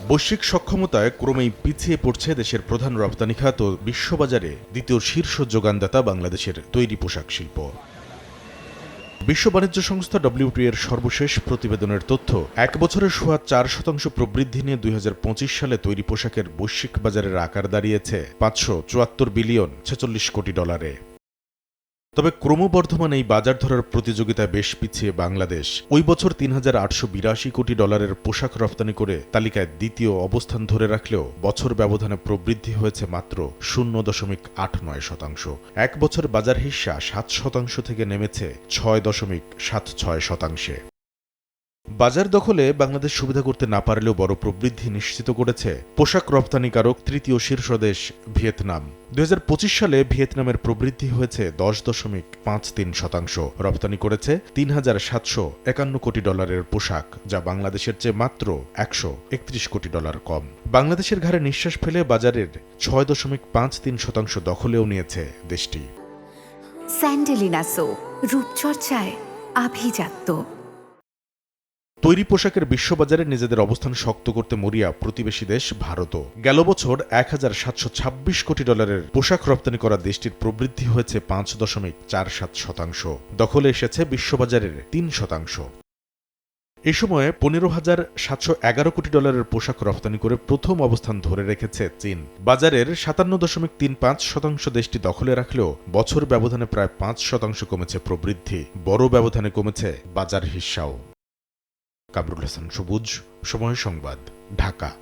বৈশ্বিক সক্ষমতায় ক্রমেই পিছিয়ে পড়ছে দেশের প্রধান রপ্তানি খাত ও বিশ্ববাজারে দ্বিতীয় শীর্ষ যোগানদাতা বাংলাদেশের তৈরি পোশাক শিল্প। বিশ্ব বাণিজ্য সংস্থা WTO এর সর্বশেষ প্রতিবেদনের তথ্য, এক বছরের 4% প্রবৃদ্ধি নিয়ে 2025 সালে তৈরি পোশাকের বৈশ্বিক বাজারের আকার দাঁড়িয়েছে $574 বিলিয়ন 46 কোটি ডলারে। তবে ক্রমবর্ধমান এই বাজার ধরার প্রতিযোগিতায় বেশ পিছিয়ে বাংলাদেশ। ওই বছর $3,882 কোটি ডলারের পোশাক রপ্তানি করে তালিকায় দ্বিতীয় অবস্থান ধরে রাখলেও বছর ব্যবধানে প্রবৃদ্ধি হয়েছে মাত্র 0.89%। এক বছর বাজার হিস্যা 7% থেকে নেমেছে 6.76%। বাজার দখলে বাংলাদেশ সুবিধা করতে না পারলেও বড় প্রবৃদ্ধি নিশ্চিত করেছে পোশাক রপ্তানিকারক তৃতীয় শীর্ষ দেশ ভিয়েতনাম। 2025 সালে ভিয়েতনামের প্রবৃদ্ধি হয়েছে 10.53%। রপ্তানি করেছে $3,751 কোটি ডলারের পোশাক, যা বাংলাদেশের চেয়ে মাত্র $131 কোটি কম। বাংলাদেশের ঘাড়ে নিঃশ্বাস ফেলে বাজারের 6.53% দখলেও নিয়েছে দেশটি। স্যান্ডেলিনা সো, রূপচর্চায় আভিজাত্য। তৈরি পোশাকের বিশ্ববাজারে নিজেদের অবস্থান শক্ত করতে মরিয়া প্রতিবেশী দেশ ভারতও। গেল বছর $1,726 কোটি ডলারের পোশাক রপ্তানি করা দেশটির প্রবৃদ্ধি হয়েছে 5.47%। দখলে এসেছে বিশ্ববাজারের 3%। এ সময়ে $15,711 কোটি ডলারের পোশাক রপ্তানি করে প্রথম অবস্থান ধরে রেখেছে চীন। বাজারের 57.35% দেশটি দখলে রাখলেও বছর ব্যবধানে প্রায় 5% কমেছে প্রবৃদ্ধি। বড় ব্যবধানে কমেছে বাজার হিস্যাও। কামরুল হাসান সবুজ, সময় সংবাদ, ঢাকা।